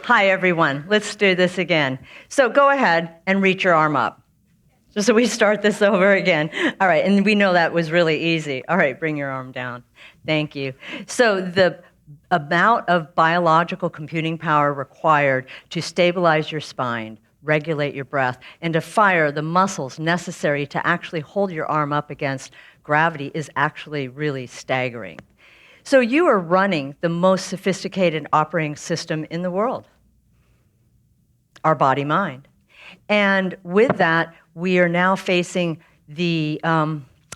Hi, everyone. Let's do this again. So go ahead and reach your arm up. Just so we start this over again. All right, and we know that was really easy. All right, bring your arm down. Thank you. So the amount of biological computing power required to stabilize your spine, regulate your breath, and to fire the muscles necessary to actually hold your arm up against gravity is actually really staggering. So you are running the most sophisticated operating system in the world, our body-mind. And with that, we are now facing the,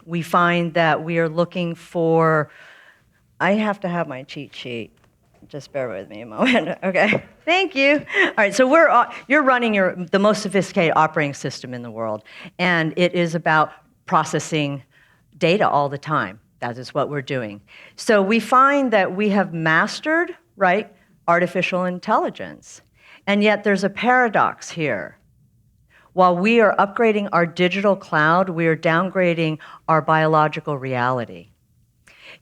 we find that we are looking for, I have to have my cheat sheet. Just bear with me a moment, okay? Thank you. All right, so you're running the most sophisticated operating system in the world, and it is about processing data all the time. That is what we're doing. So we find that we have mastered, right, artificial intelligence, and yet there's a paradox here. While we are upgrading our digital cloud, we are downgrading our biological reality.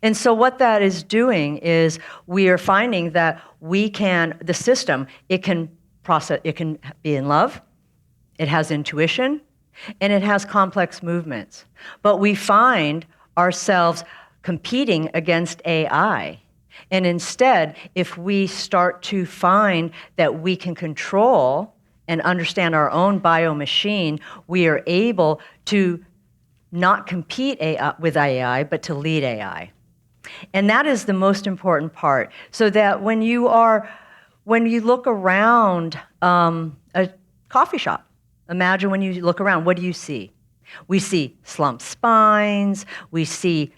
And so what that is doing is we are finding that the system, it can process, it can be in love, it has intuition, and it has complex movements. But we find ourselves competing against AI. And instead, if we start to find that we can control and understand our own biomachine, we are able to not compete with AI, but to lead AI. And that is the most important part. So that when you look around a coffee shop, imagine when you look around, what do you see? We see slumped spines, we see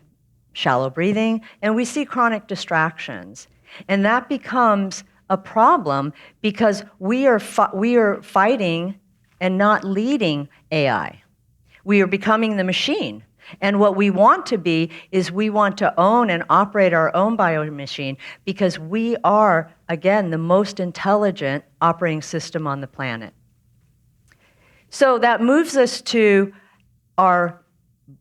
shallow breathing, and we see chronic distractions. And that becomes a problem because we are fighting and not leading AI. We are becoming the machine. And what we want to be is we want to own and operate our own biomachine because we are, again, the most intelligent operating system on the planet. So that moves us to our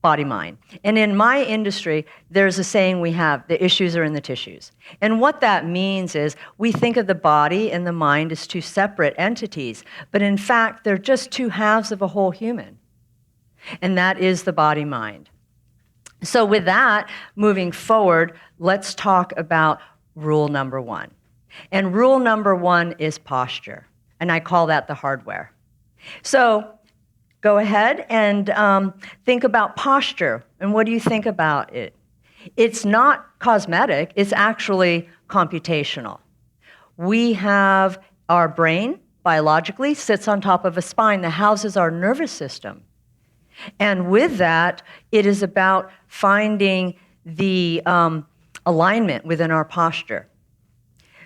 body-mind. And in my industry, there's a saying we have, the issues are in the tissues. And what that means is we think of the body and the mind as two separate entities, but in fact, they're just two halves of a whole human. And that is the body-mind. So with that, moving forward, let's talk about rule number one. And rule number one is posture. And I call that the hardware. So go ahead and think about posture. And what do you think about it? It's not cosmetic, it's actually computational. We have our brain, biologically, sits on top of a spine that houses our nervous system. And with that, it is about finding the alignment within our posture.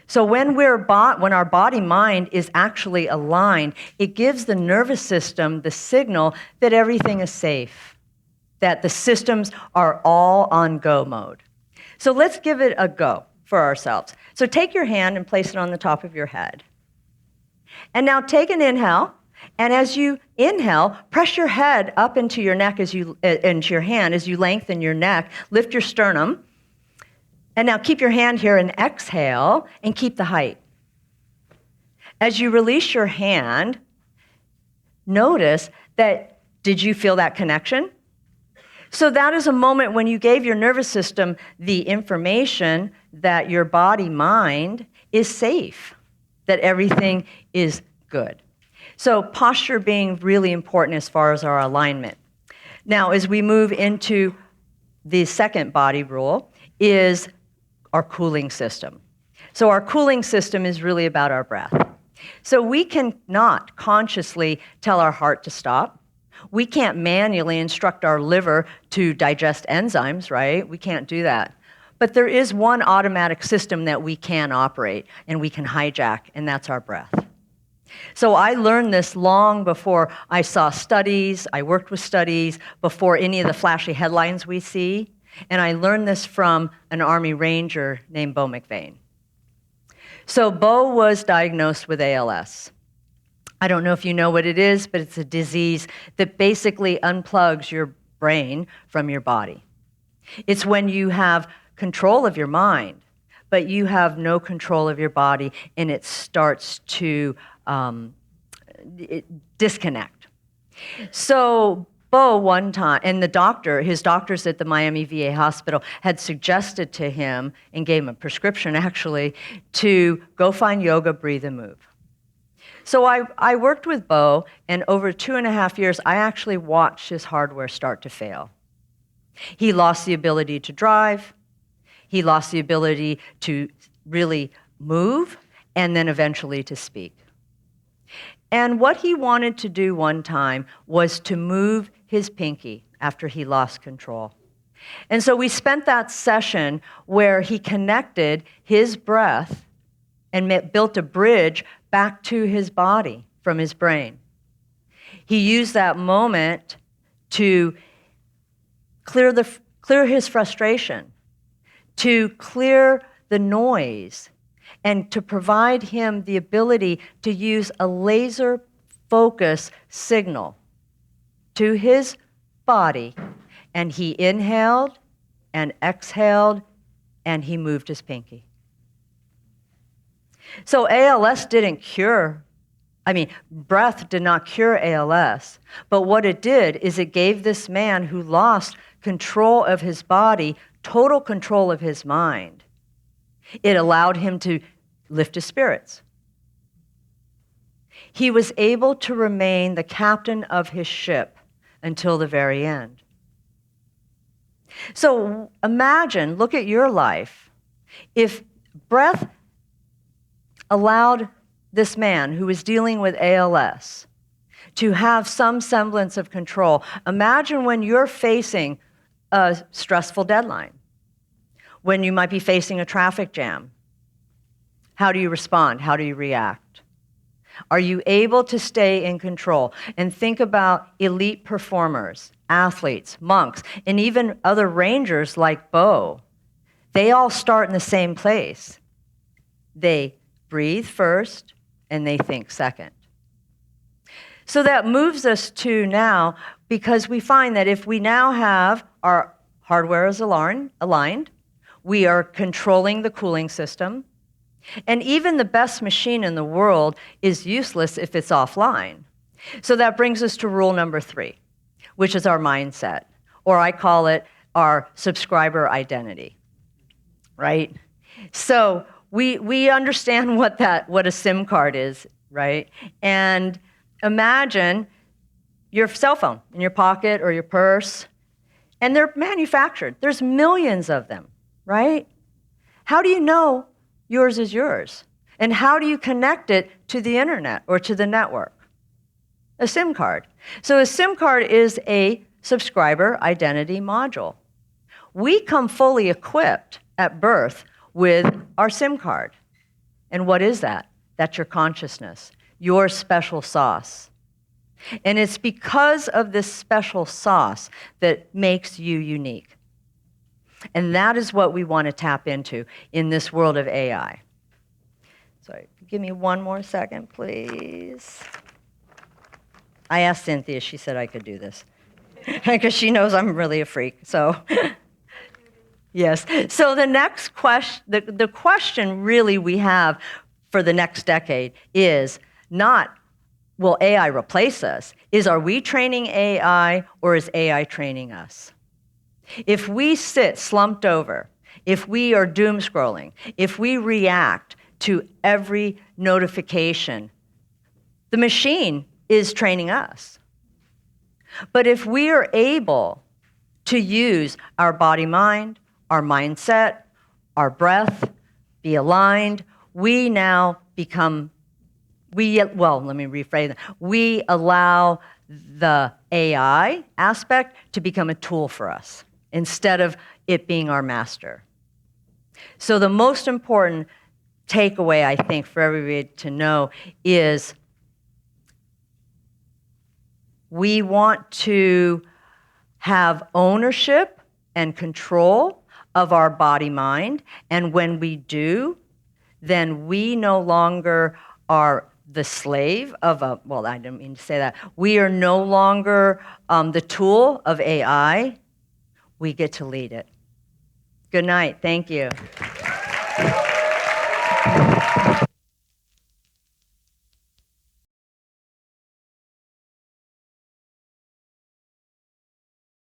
So when our body-mind is actually aligned, it gives the nervous system the signal that everything is safe, that the systems are all on go mode. So let's give it a go for ourselves. So take your hand and place it on the top of your head. And now take an inhale, and as you inhale, press your head up into your neck into your hand as you lengthen your neck, lift your sternum. And now keep your hand here and exhale and keep the height. As you release your hand, notice that, did you feel that connection? So that is a moment when you gave your nervous system the information that your body-mind is safe, that everything is good. So posture being really important as far as our alignment. Now, as we move into the second body rule is our cooling system. So our cooling system is really about our breath. So we cannot consciously tell our heart to stop. We can't manually instruct our liver to digest enzymes, right? We can't do that. But there is one automatic system that we can operate and we can hijack, and that's our breath. So I learned this long before I saw studies, I worked with studies, before any of the flashy headlines we see. And I learned this from an Army Ranger named Bo McVane. So Bo was diagnosed with ALS. I don't know if you know what it is, but it's a disease that basically unplugs your brain from your body. It's when you have control of your mind, but you have no control of your body, and it starts to disconnect. So Bo one time, and his doctors at the Miami VA hospital had suggested to him, and gave him a prescription actually, to go find yoga, breathe, and move. So I worked with Bo, and over 2.5 years, I actually watched his hardware start to fail. He lost the ability to drive, he lost the ability to really move, and then eventually to speak. And what he wanted to do one time was to move his pinky after he lost control. And so we spent that session where he connected his breath and built a bridge back to his body from his brain. He used that moment to clear his frustration, to clear the noise, and to provide him the ability to use a laser focus signal to his body. And he inhaled and exhaled, and he moved his pinky. So ALS didn't cure, breath did not cure ALS, but what it did is it gave this man who lost control of his body total control of his mind. It allowed him to lift his spirits. He was able to remain the captain of his ship until the very end. So imagine, look at your life. If breath allowed this man who was dealing with ALS to have some semblance of control, imagine when you're facing a stressful deadline, when you might be facing a traffic jam. How do you respond? How do you react? Are you able to stay in control? And think about elite performers, athletes, monks, and even other rangers like Bo. They all start in the same place. They breathe first, and they think second. So that moves us to now, because we find that if we now have our hardware is aligned, we are controlling the cooling system, and even the best machine in the world is useless if it's offline. So that brings us to rule number 3, which is our mindset, or I call it our subscriber identity, right? So we understand what a SIM card is, right? And imagine your cell phone in your pocket or your purse, and they're manufactured. There's millions of them, right? How do you know yours is yours? And how do you connect it to the internet or to the network? A SIM card. So a SIM card is a subscriber identity module. We come fully equipped at birth with our SIM card. And what is that? That's your consciousness, your special sauce. And it's because of this special sauce that makes you unique. And that is what we want to tap into in this world of AI. Sorry, give me one more second, please. I asked Cynthia, she said I could do this. Because she knows I'm really a freak, so. Yes, so the next question, the question really we have for the next decade is not, will AI replace us? Are we training AI, or is AI training us? If we sit slumped over, if we are doom scrolling, if we react to every notification, the machine is training us. But if we are able to use our body-mind, our mindset, our breath, be aligned, we now become, let me rephrase that. We allow the AI aspect to become a tool for us instead of it being our master. So the most important takeaway, I think, for everybody to know is we want to have ownership and control of our body-mind, and when we do, then we no longer are the slave of I didn't mean to say that. We are no longer the tool of AI. We get to lead it. Good night. Thank you.